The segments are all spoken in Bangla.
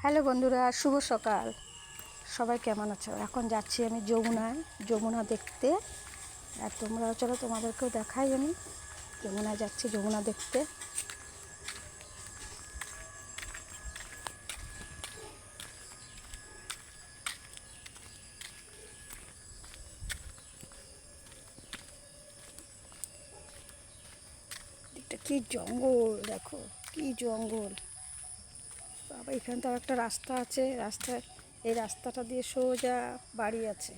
হ্যালো বন্ধুরা, শুভ সকাল। সবাই কেমন আছো? এখন যাচ্ছি আমি যমুনা দেখতে। আর তোমরাও চলো, তোমাদেরকেও দেখাই। আমি যমুনায় যাচ্ছি, যমুনা দেখতে। এটা কি জঙ্গল, দেখো কি জঙ্গল বাবা। এখানে তো একটা রাস্তা আছে, এই রাস্তাটা দিয়ে সোজা বাড়ি আছে।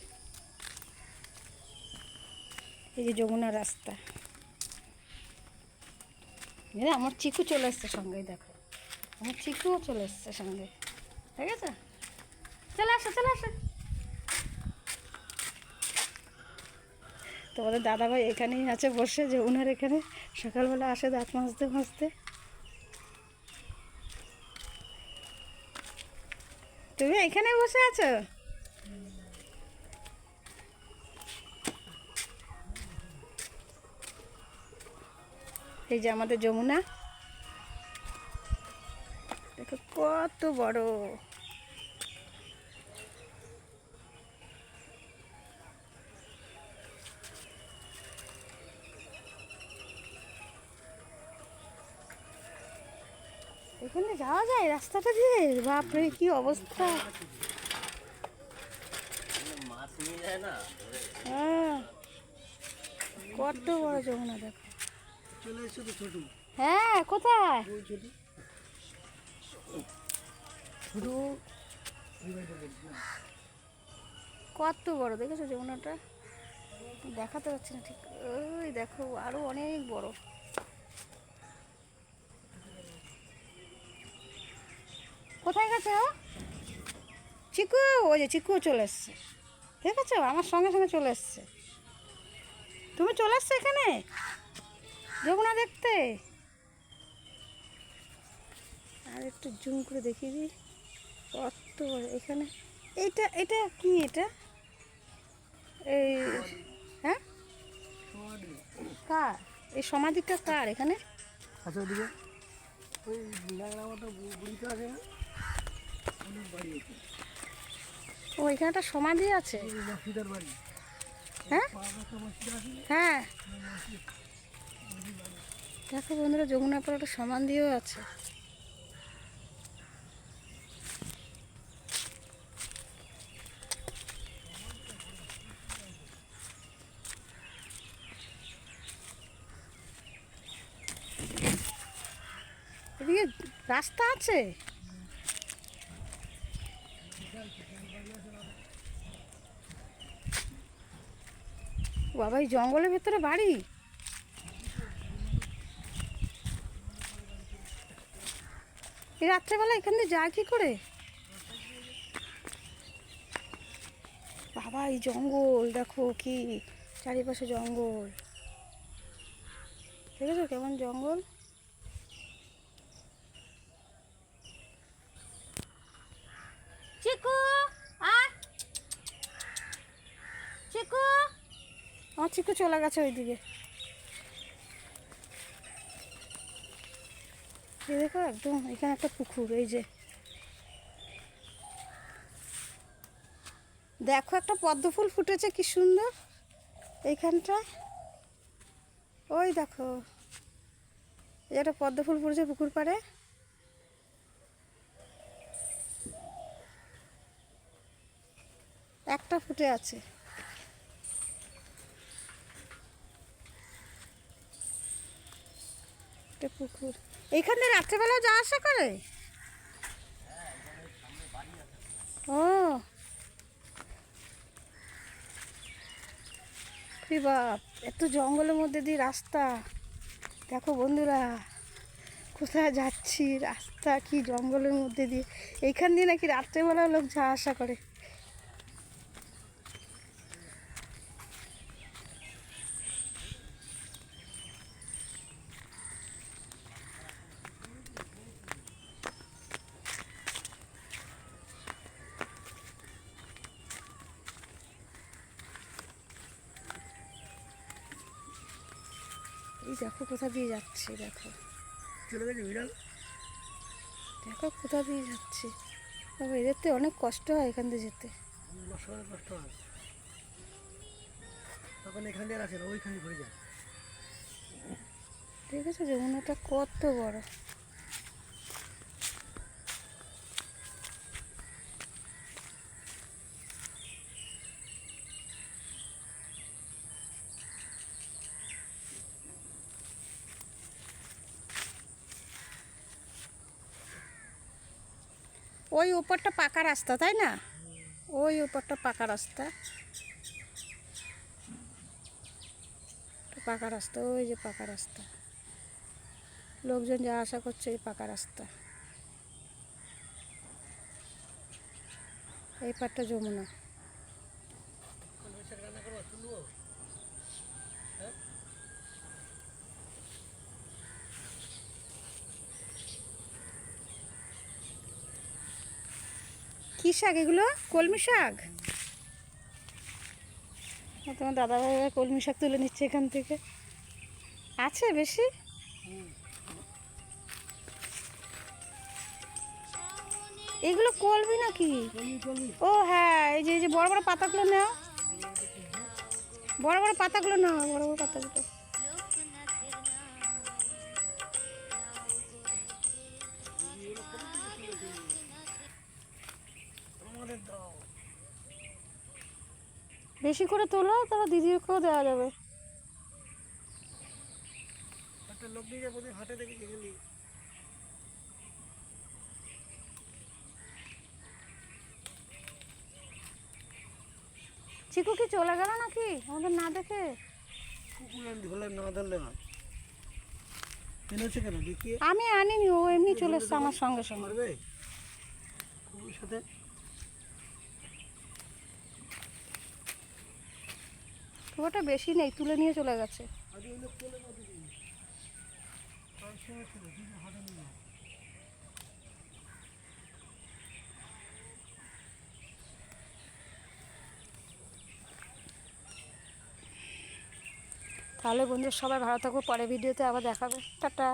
এই যে যমুনা রাস্তা। আমার চিকু চলে এসছে সঙ্গে, দেখো আমার চিকুও চলে এসছে সঙ্গে, ঠিক আছে? চলে আসো, চলে আসো। তোমাদের দাদাভাই এখানেই আছে বসে, যমুনার এখানে। সকালবেলা আসে দাঁত মাজতে মাজতে। তুমি এখানে বসে আছো? এই যে আমাদের যমুনা, দেখো কত বড়। এখানে যাওয়া যায় রাস্তাটা দিয়ে? বাপরে কি অবস্থা! হ্যাঁ, কত বড় যমুনা দেখো। হ্যাঁ, কোথায়? কত বড় দেখেছো যমুনাটা? দেখাতে পারছি না ঠিক। ওই দেখো, আরো অনেক বড়। কোথায় গেছে ও? চিকু, ওই যে চিকুও চলে এসছে, দেখেছো? আমার সঙ্গে সঙ্গে চলে এসছে। তুমি চলে এসছো এখানে যমুনা দেখতে। আর একটু জুম করে দেখিয়ে দিই, কত বড় এখানে। এটা এটা কি? এটা এই, হ্যাঁ, কার এই সমাধিটা? কার এখানে? আচ্ছা, ওদিকে ওই ল্যাংড়া মতো বুড়িটা আছে না, অনেক বাড়ি আছে। ও, এখানে একটা সমাধি আছে। মসজিদের বাড়ি। হ্যাঁ মসজিদ আছে। হ্যাঁ, দেখো বন্ধুরা, যমুনার পর একটা সমাধিও আছে। এদিকে রাস্তা আছে। বাবা, এই জঙ্গলের ভেতরে বাড়ি! এই রাত্রেবেলা এখান দিয়ে যায় কি করে? বাবা, এই জঙ্গল দেখো, কি চারিপাশে জঙ্গল, দেখেছো কেমন জঙ্গল? চিকু, চিকু, আমার চিকু চলে গেছে ওইদিকে। এই দেখো, একদম এখানে একটা পুকুর। এই যে দেখো, একটা পদ্ম ফুল ফুটেছে, কি সুন্দর এইখানটায়। ওই দেখো, এই একটা পদ্ম ফুল ফুটেছে পুকুর পাড়ে। একটা ফুটে আছে। একটা পুকুর। এইখান দিয়ে রাত্রেবেলাও যাওয়া আসা করে? ও, কি বাপ, এত জঙ্গলের মধ্যে দিয়ে রাস্তা! দেখো বন্ধুরা, কোথায় যাচ্ছি, রাস্তা কি জঙ্গলের মধ্যে দিয়ে। এইখান দিয়ে নাকি রাত্রেবেলাও লোক যাওয়া আসা করে। এই দেখো কোথা দিয়ে যাচ্ছে, দেখো চলে গেছে বিড়াল। দেখো কোথা দিয়ে যাচ্ছে। তবে এদের তো অনেক কষ্ট হয় এখান দিয়ে যেতে। বর্ষাকালে কষ্ট হয়, তখন এখান দিয়ে আসে না, ওইখানে ঘুরে যায়। ঠিক আছে, যমুনাটা কত বড়। ওই উপরটা পাকা রাস্তা, তাই না? ওই উপরটা পাকা রাস্তা, পাকা রাস্তা, ওই যে পাকা রাস্তা, লোকজন যা আশা করছে এই পাকা রাস্তা। এই পাটটা যমুনা। রান্না করবো, তুলবো। হ্যাঁ, কী শাক এগুলো? কলমি শাক। তোমার দাদা ভাই কলমি শাক তুলে নিচ্ছে এখান থেকে। আছে বেশি? এগুলো কলমি নাকি? ও হ্যাঁ, এই যে বড় বড় পাতাগুলো নাও, বড় বড় পাতাগুলো নাও, বড় বড় পাতাগুলো। আমাদের দাও। বেশি করে তোলো, তাহলে দিদিকেও দেওয়া যাবে। একটা লোক নিয়ে যাবো, হাটে দেখে গেলি। চিকু কি চলে গেল নাকি আমাদের না দেখে? কুকুর ধরলে না ধরলে না, এনেছে কেন দেখিয়ে আমি আনিনি, ও এমনি চলে এসছে আমার সঙ্গে সঙ্গে। মারবে কুকুরের সাথে। ওটা বেশি নেই, তুলে নিয়ে চলে গেছে। আগে ওই লোক চলে না দিদি, তার সঙ্গে ছিল দিদি হাটে নিয়ে যাও। তাহলে বন্ধুরা সবাই ভালো থাকবো, পরে ভিডিওতে আবার দেখাবে। টাটা।